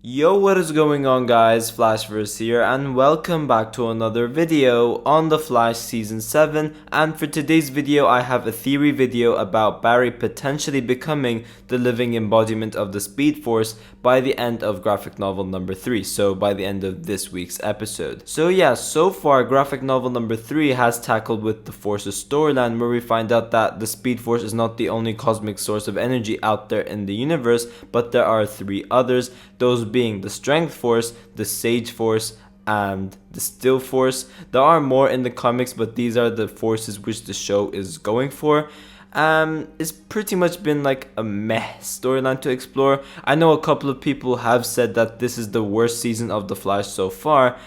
Yo, what is going on guys, Flashverse here and welcome back to another video on The Flash Season 7, and for today's video I have a theory video about Barry potentially becoming the living embodiment of the Speed Force by the end of graphic novel number 3, so by the end of this week's episode. So yeah, so far graphic novel number 3 has tackled with the Force's storyline where we find out that the Speed Force is not the only cosmic source of energy out there in the universe, but there are 3 others, those being the Strength Force, the Sage Force, and the Still Force. There are more in the comics, but these are the forces which the show is going for. It's pretty much been like a meh storyline to explore. I know a couple of people have said that this is the worst season of The Flash so far,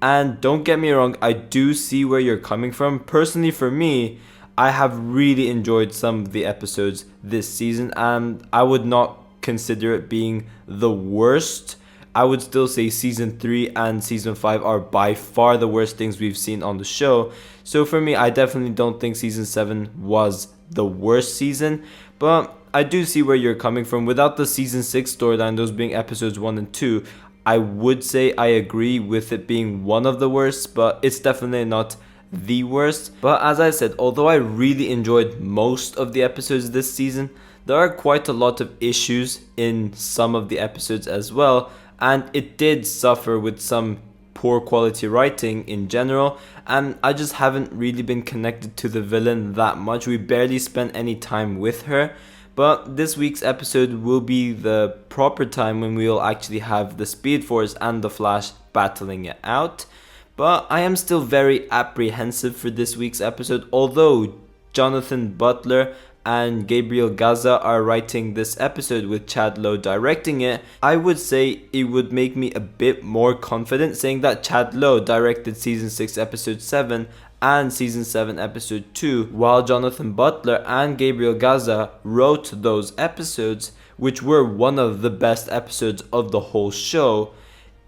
and don't get me wrong, I do see where you're coming from. Personally for me, I have really enjoyed some of the episodes this season, and I would not consider it being the worst. I would still say season 3 and season 5 are by far the worst things we've seen on the show. So for me, I definitely don't think season 7 was the worst season, but I do see where you're coming from. Without the season 6 storyline, those being episodes 1 and 2, I would say I agree with it being one of the worst, but it's definitely not the worst. But as I said, although I really enjoyed most of the episodes this season, there are quite a lot of issues in some of the episodes as well, and it did suffer with some poor quality writing in general, and I just haven't really been connected to the villain that much. We barely spent any time with her, but this week's episode will be the proper time when we will actually have the Speed Force and the Flash battling it out. But I am still very apprehensive for this week's episode, although Jonathan Butler and Gabriel Gaza are writing this episode with Chad Lowe directing it. I would say it would make me a bit more confident saying that Chad Lowe directed season 6 episode 7 and season 7 episode 2, while Jonathan Butler and Gabriel Gaza wrote those episodes, which were one of the best episodes of the whole show.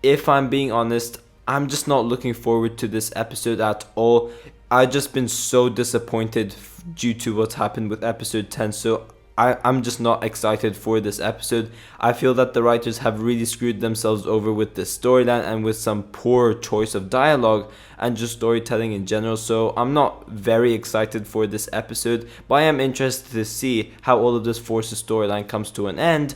If I'm being honest, I'm just not looking forward to this episode at all. I've just been so disappointed due to what's happened with episode 10, so I'm just not excited for this episode. I feel that the writers have really screwed themselves over with this storyline and with some poor choice of dialogue and just storytelling in general, so I'm not very excited for this episode, but I am interested to see how all of this Force's storyline comes to an end.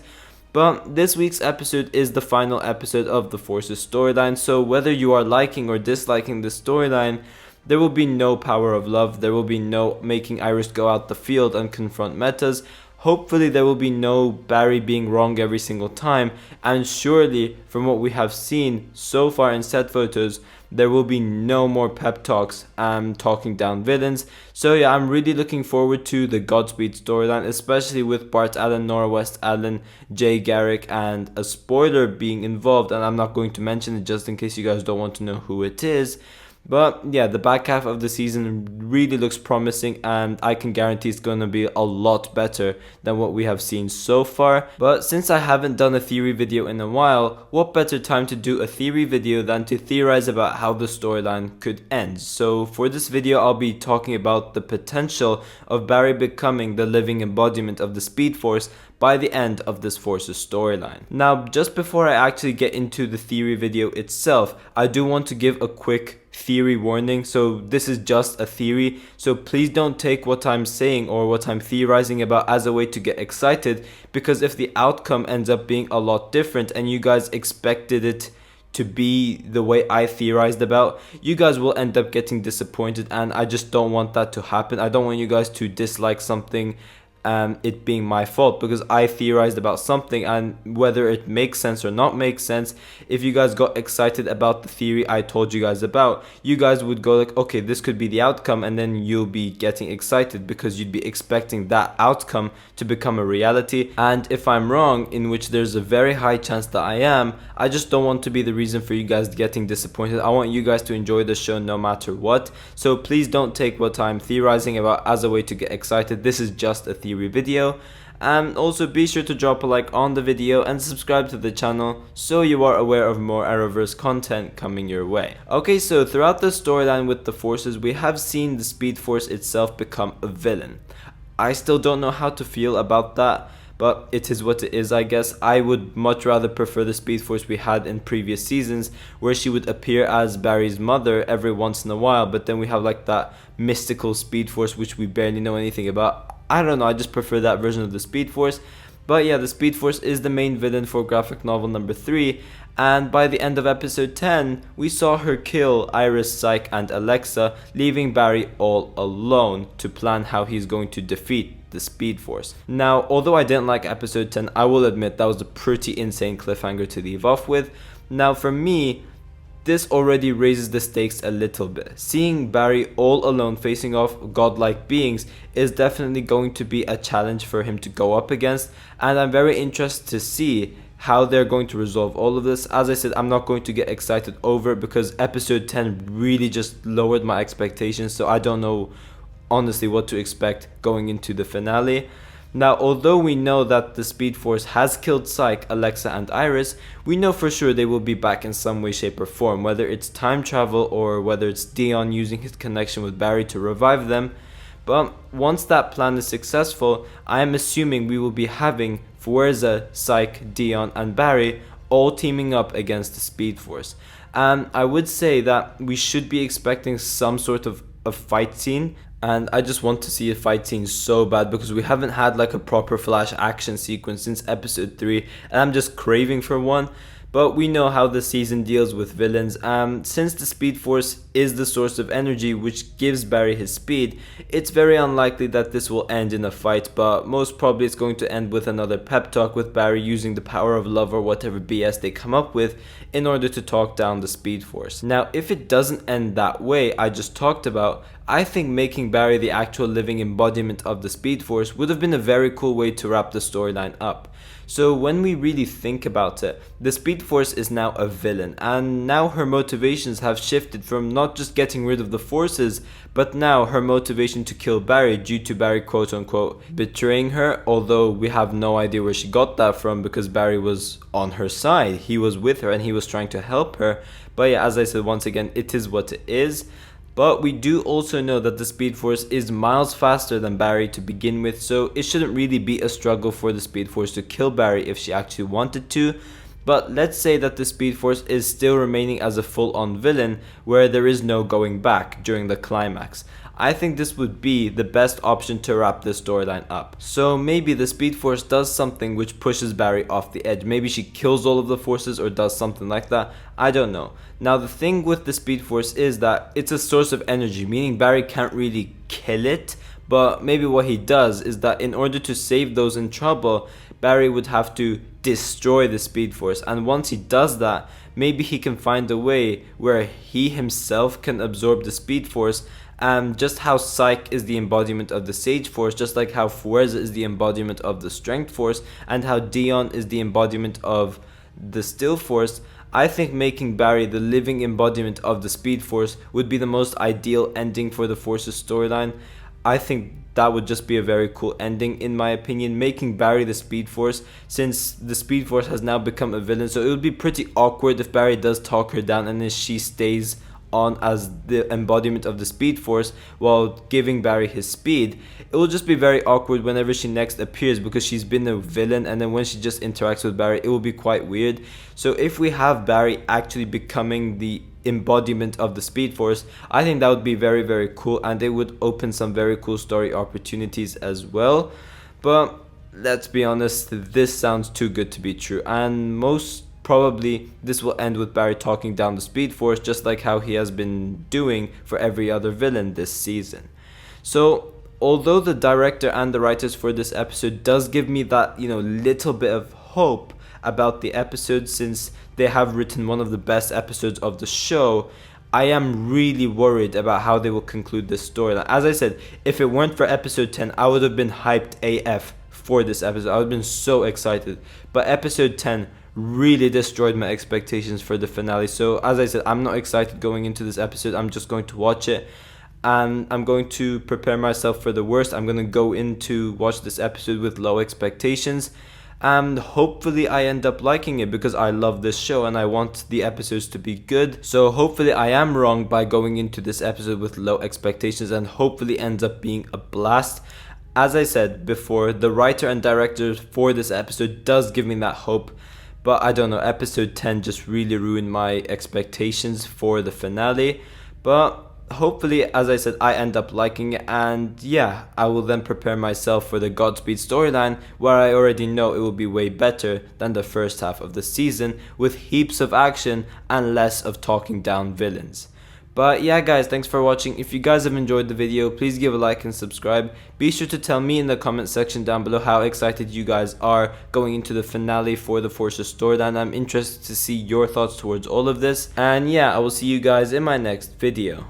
But this week's episode is the final episode of the Force's storyline, so whether you are liking or disliking this storyline, there will be no power of love, there will be no making Iris go out the field and confront metas. Hopefully there will be no Barry being wrong every single time, and surely from what we have seen so far in set photos, there will be no more pep talks and talking down villains. So yeah, I'm really looking forward to the Godspeed storyline, especially with Bart Allen, Nora West Allen, Jay Garrick, and a spoiler being involved, and I'm not going to mention it just in case you guys don't want to know who it is. But yeah, the back half of the season really looks promising, and I can guarantee it's going to be a lot better than what we have seen so far. But since I haven't done a theory video in a while, what better time to do a theory video than to theorize about how the storyline could end. So for this video, I'll be talking about the potential of Barry becoming the living embodiment of the Speed Force by the end of this Force's storyline. Now, just before I actually get into the theory video itself, I do want to give a quick theory warning. So this is just a theory, so please don't take what I'm saying or what I'm theorizing about as a way to get excited, because if the outcome ends up being a lot different and you guys expected it to be the way I theorized about, you guys will end up getting disappointed, and I just don't want that to happen. I don't want you guys to dislike something it being my fault because I theorized about something, and whether it makes sense or not makes sense, if you guys got excited about the theory I told you guys about, you guys would go like, okay, this could be the outcome, and then you'll be getting excited because you'd be expecting that outcome to become a reality. And if I'm wrong, in which there's a very high chance that I am, I just don't want to be the reason for you guys getting disappointed. I want you guys to enjoy the show no matter what, so please don't take what I'm theorizing about as a way to get excited. This is just a theory video. And also be sure to drop a like on the video and subscribe to the channel so you are aware of more Arrowverse content coming your way. Okay, so throughout the storyline with the Forces, we have seen the Speed Force itself become a villain. I still don't know how to feel about that, but it is what it is, I guess. I would much rather prefer the Speed Force we had in previous seasons, where she would appear as Barry's mother every once in a while, but then we have like that mystical Speed Force which we barely know anything about. I don't know, I just prefer that version of the Speed Force. But yeah, the Speed Force is the main villain for graphic novel number 3, and by the end of episode 10, we saw her kill Iris, Psyche, and Alexa, leaving Barry all alone to plan how he's going to defeat the Speed Force. Now, although I didn't like episode 10, I will admit that was a pretty insane cliffhanger to leave off with. Now, for me, this already raises the stakes a little bit. Seeing Barry all alone facing off godlike beings is definitely going to be a challenge for him to go up against, and I'm very interested to see how they're going to resolve all of this. As I said, I'm not going to get excited over it because episode 10 really just lowered my expectations, so I don't know honestly what to expect going into the finale. Now, although we know that the Speed Force has killed Psyche, Alexa, and Iris, we know for sure they will be back in some way, shape, or form, whether it's time travel or whether it's Dion using his connection with Barry to revive them. But once that plan is successful, I am assuming we will be having Fuerza, Psyche, Dion, and Barry all teaming up against the Speed Force. And I would say that we should be expecting some sort of a fight scene. And I just want to see a fight scene so bad because we haven't had like a proper Flash action sequence since episode 3, and I'm just craving for one. But we know how the season deals with villains. Since the Speed Force is the source of energy which gives Barry his speed, it's very unlikely that this will end in a fight, but most probably it's going to end with another pep talk with Barry using the power of love or whatever BS they come up with in order to talk down the Speed Force. Now, if it doesn't end that way I just talked about, I think making Barry the actual living embodiment of the Speed Force would have been a very cool way to wrap the storyline up. So when we really think about it, the Speed Force is now a villain, and now her motivations have shifted from not just getting rid of the forces, but now her motivation to kill Barry due to Barry quote unquote betraying her, although we have no idea where she got that from because Barry was on her side, he was with her and he was trying to help her. But yeah, as I said once again, it is what it is. But we do also know that the Speed Force is miles faster than Barry to begin with, so it shouldn't really be a struggle for the Speed Force to kill Barry if she actually wanted to. But let's say that the Speed Force is still remaining as a full-on villain where there is no going back during the climax. I think this would be the best option to wrap this storyline up. So maybe the Speed Force does something which pushes Barry off the edge. Maybe she kills all of the forces or does something like that. I don't know. Now the thing with the Speed Force is that it's a source of energy, meaning Barry can't really kill it. But maybe what he does is that in order to save those in trouble, Barry would have to destroy the Speed Force. And once he does that, maybe he can find a way where he himself can absorb the Speed Force. Just how Psyche is the embodiment of the Sage Force, just like how Fuerza is the embodiment of the Strength Force, and how Dion is the embodiment of the Still Force, I think making Barry the living embodiment of the Speed Force would be the most ideal ending for the Force's storyline. I think that would just be a very cool ending in my opinion, making Barry the Speed Force, since the Speed Force has now become a villain, so it would be pretty awkward if Barry does talk her down and then she stays on as the embodiment of the Speed Force while giving Barry his speed. It will just be very awkward whenever she next appears because she's been a villain, and then when she just interacts with Barry it will be quite weird. So if we have Barry actually becoming the embodiment of the Speed Force, I think that would be very, very cool, and it would open some very cool story opportunities as well. But let's be honest, this sounds too good to be true, and most probably this will end with Barry talking down the Speed Force, just like how he has been doing for every other villain this season. So although the director and the writers for this episode does give me that, little bit of hope about the episode, since they have written one of the best episodes of the show, I am really worried about how they will conclude this storyline. As I said, if it weren't for episode 10, I would have been hyped AF for this episode. I would have been so excited. But episode 10 really destroyed my expectations for the finale. So as I said, I'm not excited going into this episode. I'm just going to watch it, and I'm going to prepare myself for the worst. I'm going to go in to watch this episode with low expectations, and hopefully I end up liking it because I love this show and I want the episodes to be good. So hopefully I am wrong by going into this episode with low expectations, and hopefully ends up being a blast. As I said before, the writer and director for this episode does give me that hope, but I don't know, episode 10 just really ruined my expectations for the finale. But hopefully, as I said, I end up liking it, and yeah, I will then prepare myself for the Godspeed storyline, where I already know it will be way better than the first half of the season, with heaps of action and less of talking down villains. But yeah guys, thanks for watching. If you guys have enjoyed the video, please give a like and subscribe. Be sure to tell me in the comment section down below how excited you guys are going into the finale for the Forces storyline. I'm interested to see your thoughts towards all of this. And yeah, I will see you guys in my next video.